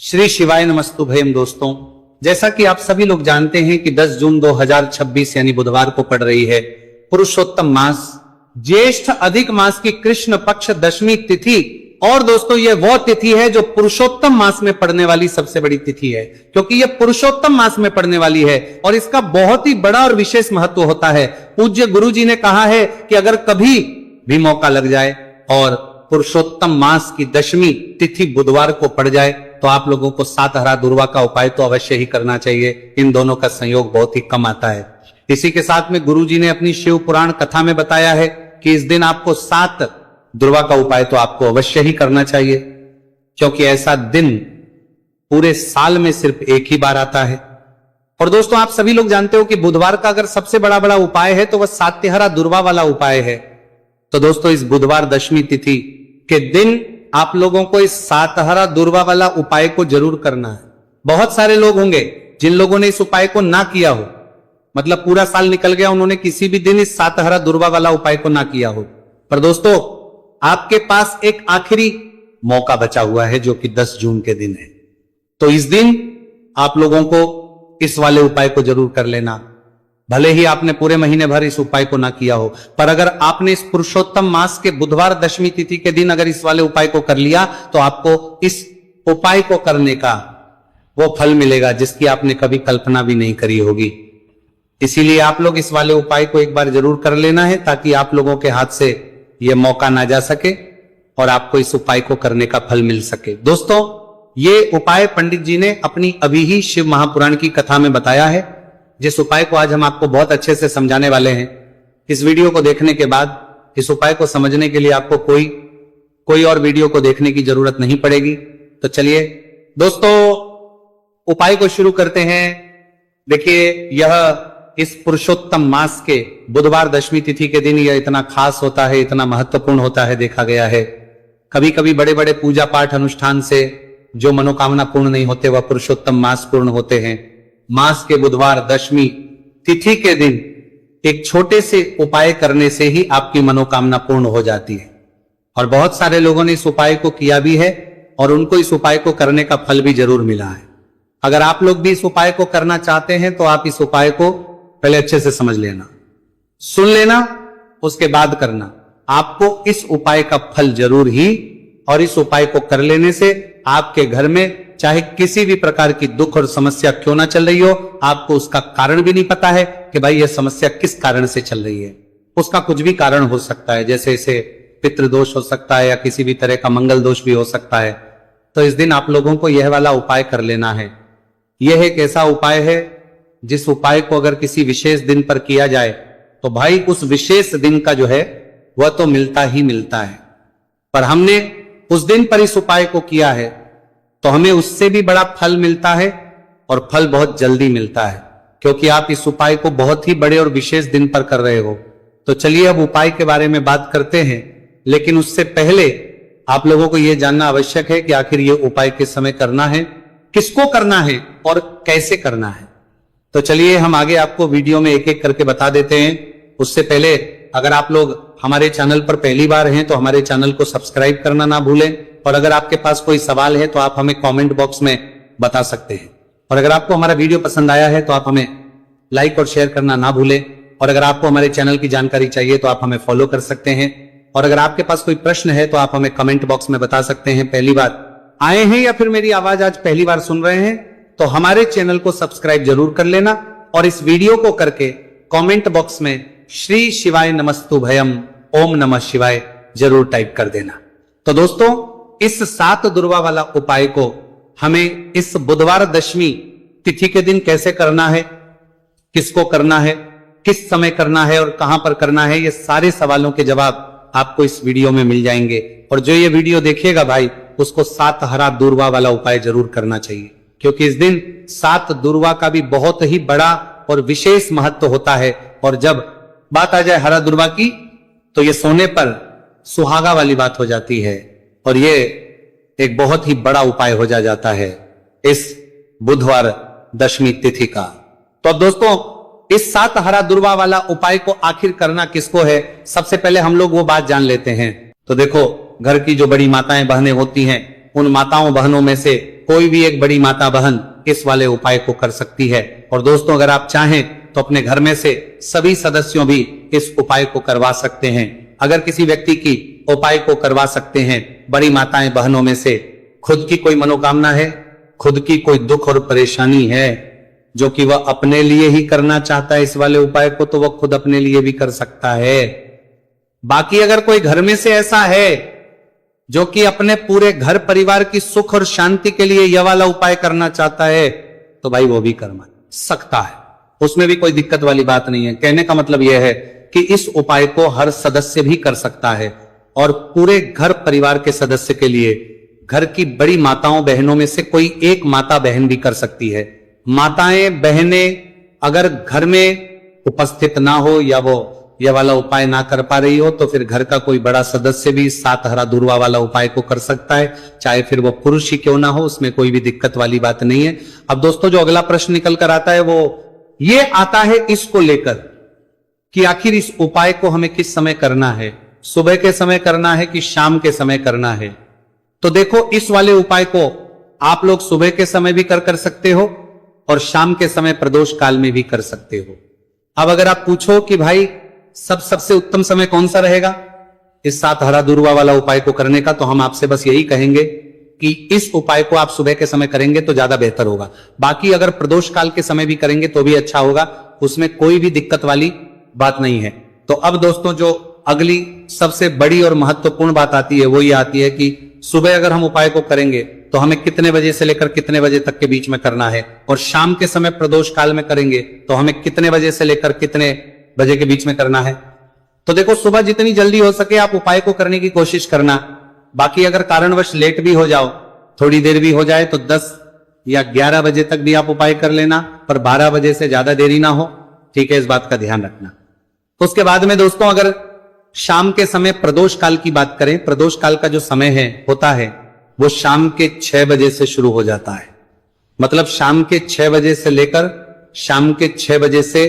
श्री शिवाय नमस्तुभयम। दोस्तों, जैसा कि आप सभी लोग जानते हैं कि 10 जून 2026 यानी बुधवार को पड़ रही है पुरुषोत्तम मास, ज्येष्ठ अधिक मास की कृष्ण पक्ष दशमी तिथि। और दोस्तों, यह वो तिथि है जो पुरुषोत्तम मास में पड़ने वाली सबसे बड़ी तिथि है, क्योंकि यह पुरुषोत्तम मास में पड़ने वाली है और इसका बहुत ही बड़ा और विशेष महत्व होता है। पूज्य गुरु जी ने कहा है कि अगर कभी भी मौका लग जाए और पुरुषोत्तम मास की दशमी तिथि बुधवार को पड़ जाए तो आप लोगों को सात हरा दुर्वा का उपाय तो अवश्य ही करना चाहिए। इन दोनों का संयोग बहुत ही कम आता है। इसी के साथ में गुरु जी ने अपनी शिव पुराण कथा में बताया है कि इस दिन आपको सात दुर्वा का उपाय तो आपको अवश्य ही करना चाहिए, क्योंकि ऐसा दिन पूरे साल में सिर्फ एक ही बार आता है। और दोस्तों, आप सभी लोग जानते हो कि बुधवार का अगर सबसे बड़ा उपाय है तो वह सात्यहरा दुर्वा वाला उपाय है। तो दोस्तों, इस बुधवार दशमी तिथि के दिन आप लोगों को इस सातहरा दुर्वा वाला उपाय को जरूर करना है। बहुत सारे लोग होंगे जिन लोगों ने इस उपाय को ना किया हो, मतलब पूरा साल निकल गया, उन्होंने किसी भी दिन इस सातहरा दुर्वा वाला उपाय को ना किया हो। पर दोस्तों, आपके पास एक आखिरी मौका बचा हुआ है जो कि 10 जून के दिन है। तो इस दिन आप लोगों को इस वाले उपाय को जरूर कर लेना। भले ही आपने पूरे महीने भर इस उपाय को ना किया हो, पर अगर आपने इस पुरुषोत्तम मास के बुधवार दशमी तिथि के दिन अगर इस वाले उपाय को कर लिया तो आपको इस उपाय को करने का वो फल मिलेगा जिसकी आपने कभी कल्पना भी नहीं करी होगी। इसीलिए आप लोग इस वाले उपाय को एक बार जरूर कर लेना है, ताकि आप लोगों के हाथ से यह मौका ना जा सके और आपको इस उपाय को करने का फल मिल सके। दोस्तों, ये उपाय पंडित जी ने अपनी अभी ही शिव महापुराण की कथा में बताया है, जिस उपाय को आज हम आपको बहुत अच्छे से समझाने वाले हैं। इस वीडियो को देखने के बाद इस उपाय को समझने के लिए आपको कोई और वीडियो को देखने की जरूरत नहीं पड़ेगी। तो चलिए दोस्तों, उपाय को शुरू करते हैं। देखिए, यह इस पुरुषोत्तम मास के बुधवार दशमी तिथि के दिन यह इतना खास होता है, इतना महत्वपूर्ण होता है, देखा गया है। कभी कभी बड़े बड़े पूजा पाठ अनुष्ठान से जो मनोकामना पूर्ण नहीं होते वह पुरुषोत्तम मास पूर्ण होते हैं। मास के बुधवार दशमी तिथि के दिन एक छोटे से उपाय करने से ही आपकी मनोकामना पूर्ण हो जाती है। और बहुत सारे लोगों ने इस उपाय को किया भी है और उनको इस उपाय को करने का फल भी जरूर मिला है। अगर आप लोग भी इस उपाय को करना चाहते हैं तो आप इस उपाय को पहले अच्छे से समझ लेना, सुन लेना, उसके बाद करना। आपको इस उपाय का फल जरूर ही, और इस उपाय को कर लेने से आपके घर में चाहे किसी भी प्रकार की दुख और समस्या क्यों ना चल रही हो, आपको उसका कारण भी नहीं पता है कि भाई यह समस्या किस कारण से चल रही है। उसका कुछ भी कारण हो सकता है, जैसे इसे पितृदोष हो सकता है या किसी भी तरह का मंगल दोष भी हो सकता है। तो इस दिन आप लोगों को यह वाला उपाय कर लेना है। यह एक ऐसा उपाय है जिस उपाय को अगर किसी विशेष दिन पर किया जाए तो भाई उस विशेष दिन का जो है वह तो मिलता ही मिलता है। पर हमने उस दिन पर इस उपाय को किया है तो हमें उससे भी बड़ा फल मिलता है, और फल बहुत जल्दी मिलता है, क्योंकि आप इस उपाय को बहुत ही बड़े और विशेष दिन पर कर रहे हो। तो चलिए अब उपाय के बारे में बात करते हैं, लेकिन उससे पहले आप लोगों को यह जानना आवश्यक है कि आखिर यह उपाय किस समय करना है, किसको करना है और कैसे करना है। तो चलिए हम आगे आपको वीडियो में एक एक करके बता देते हैं। उससे पहले अगर आप लोग हमारे चैनल पर पहली बार हैं तो हमारे चैनल को सब्सक्राइब करना ना भूलें, और अगर आपके पास कोई सवाल है तो आप हमें कमेंट बॉक्स में बता सकते हैं। और अगर आपको हमारा वीडियो पसंद आया है तो आप हमें लाइक और शेयर करना ना भूलें। और अगर आपको हमारे चैनल की जानकारी चाहिए तो आप हमें फॉलो कर सकते हैं। और अगर आपके पास कोई प्रश्न है तो आप हमें कमेंट बॉक्स में बता सकते हैं। पहली बार आए हैं या फिर मेरी आवाज आज पहली बार सुन रहे हैं तो हमारे चैनल को सब्सक्राइब जरूर कर लेना, और इस वीडियो को करके कमेंट बॉक्स में श्री शिवाय नमस्तुभयम ओम नमः शिवाय जरूर टाइप कर देना। तो दोस्तों, इस सात दुर्वा वाला उपाय को हमें इस बुधवार दशमी तिथि के दिन कैसे करना है, किसको करना है, किस समय करना है और कहां पर करना है, ये सारे सवालों के जवाब आपको इस वीडियो में मिल जाएंगे। और जो ये वीडियो देखेगा भाई, उसको सात हरा दुर्वा वाला उपाय जरूर करना चाहिए, क्योंकि इस दिन सात दुर्वा का भी बहुत ही बड़ा और विशेष महत्व होता है। और जब बात आ जाए हरा दुर्वा की तो ये सोने पर सुहागा वाली बात हो जाती है, और ये एक बहुत ही बड़ा उपाय हो जाता है इस बुधवार दशमी तिथि का। तो अब दोस्तों, इस सात हरा दुर्वा वाला उपाय को आखिर करना किसको है, सबसे पहले हम लोग वो बात जान लेते हैं। तो देखो, घर की जो बड़ी माताएं बहनें होती हैं उन माताओं बहनों में से कोई भी एक बड़ी माता बहन इस वाले उपाय को कर सकती है। और दोस्तों, अगर आप चाहें तो अपने घर में से सभी सदस्यों भी इस उपाय को करवा सकते हैं। अगर किसी व्यक्ति की उपाय को करवा सकते हैं बड़ी माताएं बहनों में से, खुद की कोई मनोकामना है, खुद की कोई दुख और परेशानी है जो कि वह अपने लिए ही करना चाहता है इस वाले उपाय को, तो वह खुद अपने लिए भी कर सकता है। बाकी अगर कोई घर में से ऐसा है जो कि अपने पूरे घर परिवार की सुख और शांति के लिए यह वाला उपाय करना चाहता है, तो भाई वो भी करवा सकता है, उसमें भी कोई दिक्कत वाली बात नहीं है। कहने का मतलब यह है कि इस उपाय को हर सदस्य भी कर सकता है और पूरे घर परिवार के सदस्य के लिए घर की बड़ी माताओं बहनों में से कोई एक माता बहन भी कर सकती है। माताएं बहनें अगर घर में उपस्थित ना हो या वो यह वाला उपाय ना कर पा रही हो, तो फिर घर का कोई बड़ा सदस्य भी 7 हरा दूर्वा वाला उपाय को कर सकता है, चाहे फिर वो पुरुष ही क्यों ना हो, उसमें कोई भी दिक्कत वाली बात नहीं है। अब दोस्तों, जो अगला प्रश्न निकल कर आता है वो ये आता है इसको लेकर कि आखिर इस उपाय को हमें किस समय करना है, सुबह के समय करना है कि शाम के समय करना है। तो देखो, इस वाले उपाय को आप लोग सुबह के समय भी कर सकते हो और शाम के समय प्रदोष काल में भी कर सकते हो। अब अगर आप पूछो कि भाई सबसे उत्तम समय कौन सा रहेगा इस 7 हरा दूर्वा वाला उपाय को करने का, तो हम आपसे बस यही कहेंगे कि इस उपाय को आप सुबह के समय करेंगे तो ज्यादा बेहतर होगा। बाकी अगर प्रदोष काल के समय भी करेंगे तो भी अच्छा होगा, उसमें कोई भी दिक्कत वाली बात नहीं है। तो अब दोस्तों, जो अगली सबसे बड़ी और महत्वपूर्ण बात आती है वो ये आती है कि सुबह अगर हम उपाय को करेंगे तो हमें कितने बजे से लेकर कितने बजे तक के बीच में करना है, और शाम के समय प्रदोष काल में करेंगे तो हमें कितने बजे से लेकर कितने बजे के बीच में करना है। तो देखो, सुबह जितनी जल्दी हो सके आप उपाय को करने की कोशिश करना। बाकी अगर कारणवश लेट भी हो जाओ, थोड़ी देर भी हो जाए, तो 10 या 11 बजे तक भी आप उपाय कर लेना, पर 12 बजे से ज्यादा देरी ना हो, ठीक है, इस बात का ध्यान रखना। उसके बाद में दोस्तों, अगर शाम के समय प्रदोष काल की बात करें, प्रदोष काल का जो समय है होता है वो शाम के 6 बजे से शुरू हो जाता है। मतलब शाम के 6 बजे से लेकर शाम के 6 बजे से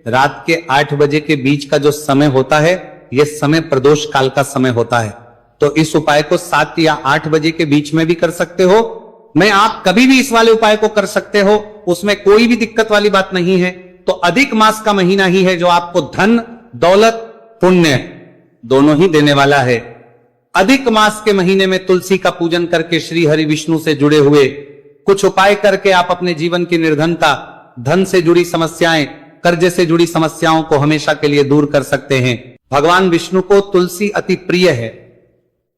रात के 8 बजे के बीच का जो समय होता है, यह समय प्रदोष काल का समय होता है। तो इस उपाय को 7 या 8 बजे के बीच में भी कर सकते हो, मैं आप कभी भी इस वाले उपाय को कर सकते हो, उसमें कोई भी दिक्कत वाली बात नहीं है। तो अधिक मास का महीना ही है जो आपको धन, दौलत, पुण्य दोनों ही देने वाला है। अधिक मास के महीने में तुलसी का पूजन करके श्री हरि विष्णु से जुड़े हुए कुछ उपाय करके आप अपने जीवन की निर्धनता, धन से जुड़ी समस्याएं, कर्जे से जुड़ी समस्याओं को हमेशा के लिए दूर कर सकते हैं। भगवान विष्णु को तुलसी अति प्रिय है,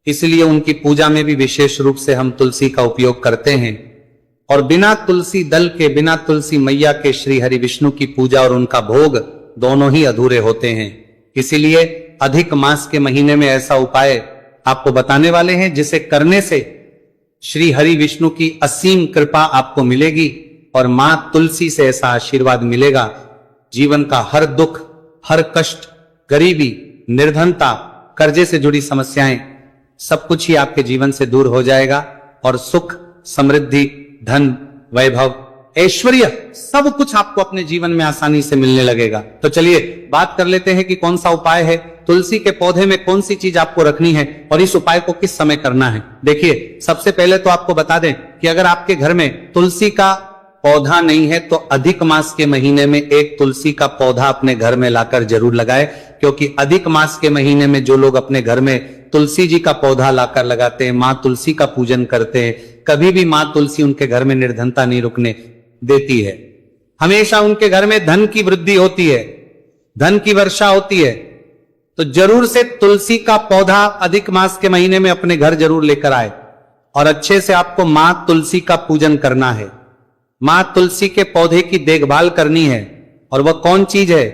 इसलिए उनकी पूजा में भी विशेष रूप से हम तुलसी का उपयोग करते हैं। और बिना तुलसी दल के, बिना तुलसी मैया के श्री हरि विष्णु की पूजा और उनका भोग दोनों ही अधूरे होते हैं। इसीलिए अधिक मास के महीने में ऐसा उपाय आपको बताने वाले हैं जिसे करने से श्री हरि विष्णु की असीम कृपा आपको मिलेगी और मां तुलसी से ऐसा आशीर्वाद मिलेगा, जीवन का हर दुख, हर कष्ट, गरीबी, निर्धनता, कर्जे से जुड़ी समस्याएं, सब कुछ ही आपके जीवन से दूर हो जाएगा और सुख, समृद्धि, धन, वैभव, ऐश्वर्य सब कुछ आपको अपने जीवन में आसानी से मिलने लगेगा। तो चलिए बात कर लेते हैं कि कौन सा उपाय है, तुलसी के पौधे में कौन सी चीज आपको रखनी है और इस उपाय को किस समय करना है। देखिए, सबसे पहले तो आपको बता दें कि अगर आपके घर में तुलसी का पौधा नहीं है तो अधिक मास के महीने में एक तुलसी का पौधा अपने घर में लाकर जरूर लगाए, क्योंकि अधिक मास के महीने में जो लोग अपने घर में तुलसी जी का पौधा लाकर लगाते हैं, मां तुलसी का पूजन करते हैं, कभी भी मां तुलसी उनके घर में निर्धनता नहीं रुकने देती है। हमेशा उनके घर में धन की वृद्धि होती है, धन की वर्षा होती है। तो जरूर से तुलसी का पौधा अधिक मास के महीने में अपने घर जरूर लेकर आए और अच्छे से आपको मां तुलसी का पूजन करना है। मां तुलसी के पौधे की देखभाल करनी है। और वह कौन चीज है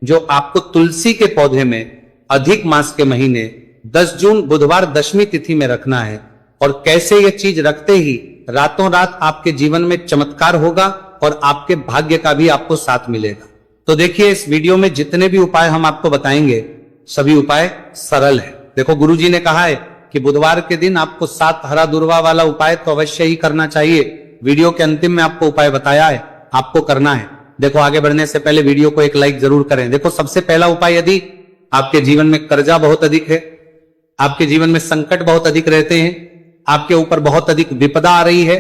जो आपको तुलसी के पौधे में अधिक मास के महीने 10 जून बुधवार दशमी तिथि में रखना है। और कैसे यह चीज रखते ही रातों रात आपके जीवन में चमत्कार होगा और आपके भाग्य का भी आपको साथ मिलेगा। तो देखिए, इस वीडियो में जितने भी उपाय हम आपको बताएंगे सभी उपाय सरल है। देखो, गुरुजी ने कहा है कि बुधवार के दिन आपको 7 हरा दूर्वा वाला उपाय तो अवश्य ही करना चाहिए। वीडियो के अंतिम में आपको उपाय बताया है, आपको करना है। देखो, आगे बढ़ने से पहले वीडियो को एक लाइक जरूर करें। देखो, सबसे पहला उपाय, यदि आपके जीवन में कर्जा बहुत अधिक है, आपके जीवन में संकट बहुत अधिक रहते हैं, आपके ऊपर बहुत अधिक विपदा आ रही है,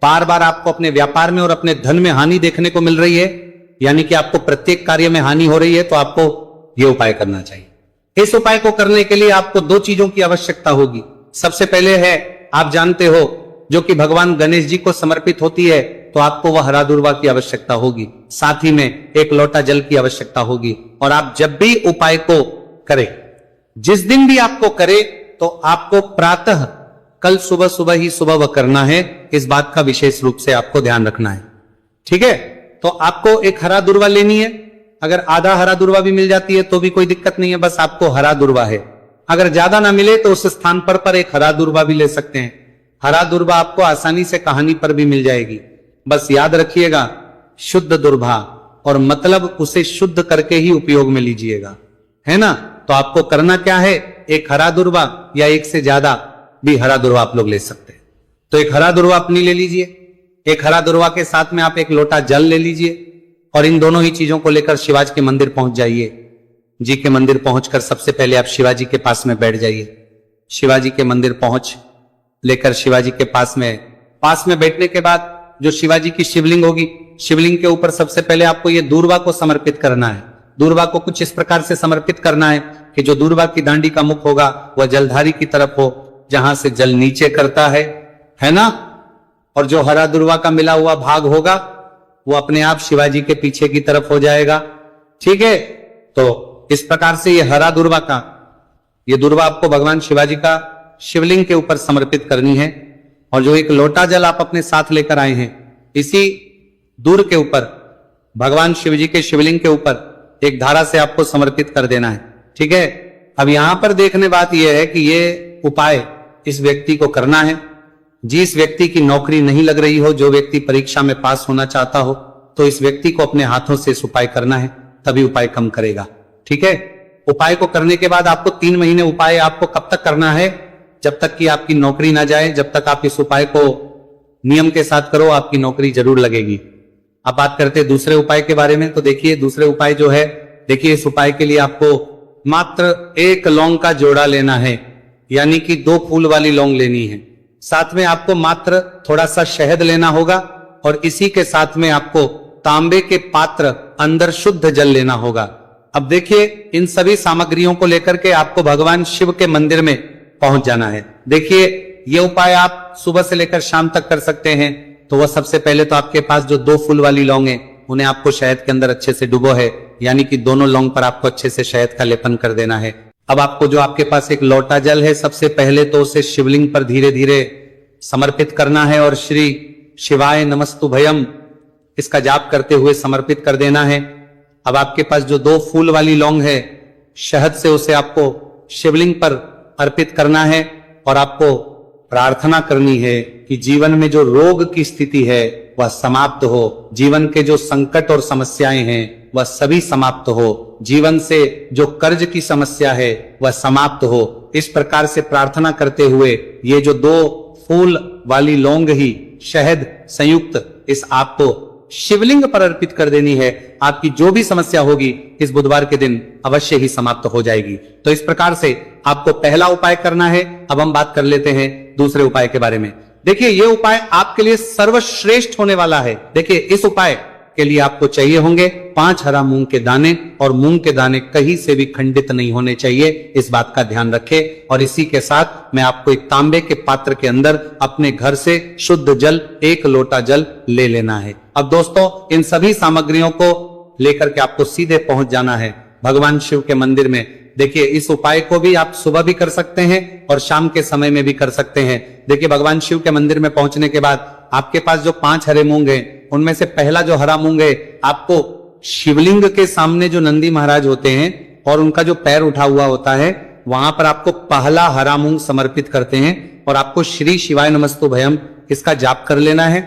बार बार आपको अपने व्यापार में और अपने धन में हानि देखने को मिल रही है, यानी कि आपको प्रत्येक कार्य में हानि हो रही है, तो आपको यह उपाय करना चाहिए। इस उपाय को करने के लिए आपको दो चीजों की आवश्यकता होगी। सबसे पहले है, आप जानते हो, जो कि भगवान गणेश जी को समर्पित होती है, तो आपको वह हरा दुर्वा की आवश्यकता होगी, साथ ही में एक लोटा जल की आवश्यकता होगी। और आप जब भी उपाय को करें, जिस दिन भी आपको करे, तो आपको प्रातः कल सुबह सुबह ही सुबह वह करना है। इस बात का विशेष रूप से आपको ध्यान रखना है, ठीक है। तो आपको एक हरा दुर्वा लेनी है। अगर आधा हरा दुर्वा भी मिल जाती है तो भी कोई दिक्कत नहीं है, बस आपको हरा दुर्वा है। अगर ज्यादा ना मिले तो उस स्थान पर एक हरा दुर्वा भी ले सकते हैं। हरा दुर्वा आपको आसानी से कहानी पर भी मिल जाएगी। बस याद रखिएगा, शुद्ध दुर्वा, और मतलब उसे शुद्ध करके ही उपयोग में लीजिएगा, है ना। तो आपको करना क्या है, एक हरा दुर्वा या एक से ज्यादा भी हरा दुर्वा आप लोग ले सकते हैं। तो एक हरा दुर्वा अपनी ले लीजिए, एक हरा दुर्वा के साथ में आप एक लोटा जल ले लीजिए, और इन दोनों ही चीजों को लेकर शिवाजी के मंदिर पहुंच जाइए। जी के मंदिर पहुंचकर सबसे पहले आप शिवाजी के पास में बैठ जाइए। शिवाजी के मंदिर पहुंच लेकर शिवाजी के पास में बैठने के बाद जो शिवाजी की शिवलिंग होगी, शिवलिंग के ऊपर सबसे पहले आपको ये दूर्वा को समर्पित करना है। दूर्वा को कुछ इस प्रकार से समर्पित करना है कि जो दूर्वा की दांडी का मुख होगा वह जलधारी की तरफ हो, जहां से जल नीचे करता है ना। और जो हरा दूर्वा का मिला हुआ भाग होगा वो अपने आप शिवाजी के पीछे की तरफ हो जाएगा, ठीक है। तो इस प्रकार से ये हरा दूर्वा का, ये दूर्वा आपको भगवान शिवाजी का शिवलिंग के ऊपर समर्पित करनी है। और जो एक लोटा जल आप अपने साथ लेकर आए हैं, इसी दूर के ऊपर भगवान शिवजी के शिवलिंग के ऊपर एक धारा से आपको समर्पित कर देना है, ठीक है। अब यहां पर देखने बात यह है कि ये उपाय इस व्यक्ति को करना है। जिस व्यक्ति की नौकरी नहीं लग रही हो, जो व्यक्ति परीक्षा में पास होना चाहता हो, तो इस व्यक्ति को अपने हाथों से इस उपाय करना है, तभी उपाय कम करेगा, ठीक है। उपाय को करने के बाद आपको 3 महीने उपाय आपको कब तक करना है, जब तक कि आपकी नौकरी ना जाए। जब तक आप इस उपाय को नियम के साथ करो, आपकी नौकरी जरूर लगेगी। अब बात करते हैं दूसरे उपाय के बारे में। तो देखिए दूसरे उपाय जो है, देखिए इस उपाय के लिए आपको मात्र 1 लौंग का जोड़ा लेना है, यानी कि 2 फूल वाली लौंग लेनी है। साथ में आपको मात्र थोड़ा सा शहद लेना होगा, और इसी के साथ में आपको तांबे के पात्र अंदर शुद्ध जल लेना होगा। अब देखिए इन सभी सामग्रियों को लेकर के आपको भगवान शिव के मंदिर में पहुंच जाना है। देखिए ये उपाय आप सुबह से लेकर शाम तक कर सकते हैं। तो वह सबसे पहले तो आपके पास जो 2 फूल वाली लौंग है, उन्हें आपको शहद के अंदर अच्छे से डुबो है, यानी कि दोनों लौंग पर आपको अच्छे से शहद का लेपन कर देना है। अब आपको जो आपके पास एक लोटा जल है, सबसे पहले तो उसे शिवलिंग पर धीरे धीरे समर्पित करना है, और श्री शिवाय नमस्तुभयम इसका जाप करते हुए समर्पित कर देना है। अब आपके पास जो 2 फूल वाली लौंग है, शहद से उसे आपको शिवलिंग पर अर्पित करना है, और आपको प्रार्थना करनी है कि जीवन में जो रोग की स्थिति है वह समाप्त हो, जीवन के जो संकट और समस्याएं हैं वह सभी समाप्त हो, जीवन से जो कर्ज की समस्या है वह समाप्त हो। इस प्रकार से प्रार्थना करते हुए ये जो 2 फूल वाली लौंग ही शहद संयुक्त इस आपको शिवलिंग पर अर्पित कर देनी है। आपकी जो भी समस्या होगी इस बुधवार के दिन अवश्य ही समाप्त हो जाएगी। तो इस प्रकार से आपको पहला उपाय करना है। अब हम बात कर लेते हैं दूसरे उपाय के बारे में। देखिए ये उपाय आपके लिए सर्वश्रेष्ठ होने वाला है। देखिए इस उपाय के लिए आपको चाहिए होंगे 5 हरा मूंग के दाने, और मूंग के दाने कहीं से भी खंडित नहीं होने चाहिए, इस बात का ध्यान रखें। और इसी के साथ मैं आपको एक तांबे के पात्र के अंदर अपने घर से शुद्ध जल 1 लोटा जल ले लेना है। अब दोस्तों इन सभी सामग्रियों को लेकर के आपको सीधे पहुंच जाना है भगवान शिव के मंदिर में। देखिए इस उपाय को भी आप सुबह भी कर सकते हैं और शाम के समय में भी कर सकते हैं। देखिए भगवान शिव के मंदिर में पहुंचने के बाद आपके पास जो 5 हरे मूंग हैं, उनमें से पहला जो हरा मूंग है, आपको शिवलिंग के सामने जो नंदी महाराज होते हैं और उनका जो पैर उठा हुआ होता है, वहां पर आपको पहला हरा मूंग समर्पित करते हैं, और आपको श्री शिवाय नमस्तुभयम इसका जाप कर लेना है।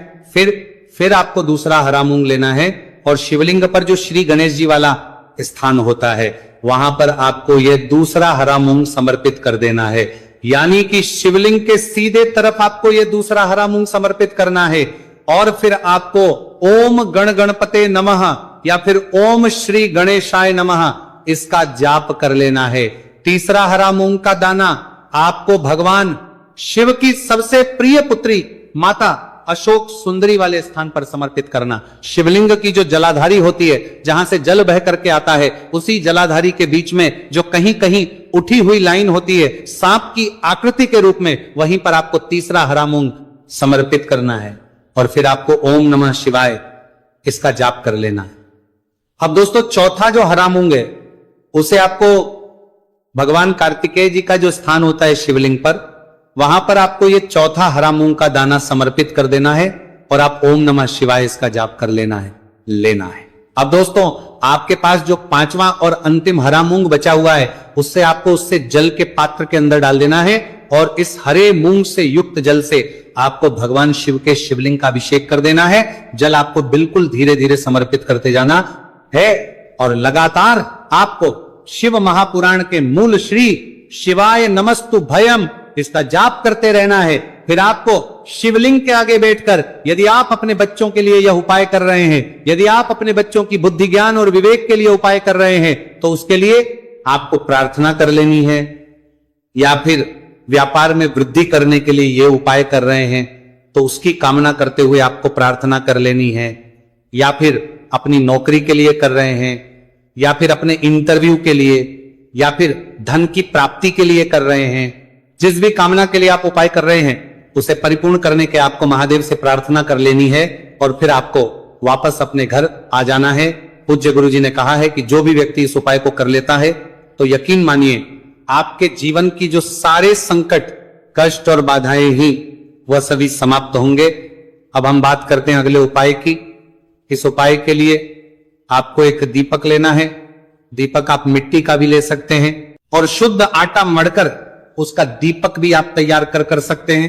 फिर आपको दूसरा हरा मूंग लेना है, और शिवलिंग पर जो श्री गणेश जी वाला स्थान होता है वहां पर आपको यह दूसरा हरा मूंग समर्पित कर देना है। यानी कि शिवलिंग के सीधे तरफ आपको यह दूसरा हरा मूंग समर्पित करना है, और फिर आपको ओम गण गणपते नमः या फिर ओम श्री गणेशाय नमः इसका जाप कर लेना है। तीसरा हरा मूंग का दाना आपको भगवान शिव की सबसे प्रिय पुत्री माता अशोक सुंदरी वाले स्थान पर समर्पित करना। शिवलिंग की जो जलाधारी होती है, जहां से जल बह करके आता है, उसी जलाधारी के बीच में जो कहीं कहीं उठी हुई लाइन होती है सांप की आकृति के रूप में, वहीं पर आपको तीसरा हरा मूंग समर्पित करना है और फिर आपको ओम नमः शिवाय इसका जाप कर लेना है। अब दोस्तों चौथा जो हरा मूंग है उसे आपको भगवान कार्तिकेय जी का जो स्थान होता है शिवलिंग पर, वहां पर आपको ये चौथा हरा मूंग का दाना समर्पित कर देना है और आप ओम नमः शिवाय इसका जाप कर लेना है। अब दोस्तों आपके पास जो पांचवा और अंतिम हरा मूंग बचा हुआ है, उससे आपको उससे जल के पात्र के अंदर डाल देना है और इस हरे मूंग से युक्त जल से आपको भगवान शिव के शिवलिंग का अभिषेक कर देना है। जल आपको बिल्कुल धीरे धीरे समर्पित करते जाना है और लगातार आपको शिव महापुराण के मूल श्री शिवाय नमस्तु भयम इसका जाप करते रहना है। फिर आपको शिवलिंग के आगे बैठकर, यदि आप अपने बच्चों के लिए यह उपाय कर रहे हैं, यदि आप अपने बच्चों की बुद्धि ज्ञान और विवेक के लिए उपाय कर रहे हैं, तो उसके लिए आपको प्रार्थना कर लेनी है। या फिर व्यापार में वृद्धि करने के लिए यह उपाय कर रहे हैं तो उसकी कामना करते हुए आपको प्रार्थना कर लेनी है। या फिर अपनी नौकरी के लिए कर रहे हैं, या फिर अपने इंटरव्यू के लिए, या फिर धन की प्राप्ति के लिए कर रहे हैं, जिस भी कामना के लिए आप उपाय कर रहे हैं उसे परिपूर्ण करने के आपको महादेव से प्रार्थना कर लेनी है और फिर आपको वापस अपने घर आ जाना है। पूज्य गुरु जी ने कहा है कि जो भी व्यक्ति इस उपाय को कर लेता है तो यकीन मानिए आपके जीवन की जो सारे संकट, कष्ट और बाधाएं ही वह सभी समाप्त होंगे। अब हम बात करते हैं अगले उपाय की। इस उपाय के लिए आपको एक दीपक लेना है। दीपक आप मिट्टी का भी ले सकते हैं और शुद्ध आटा मढ़कर उसका दीपक भी आप तैयार कर सकते हैं।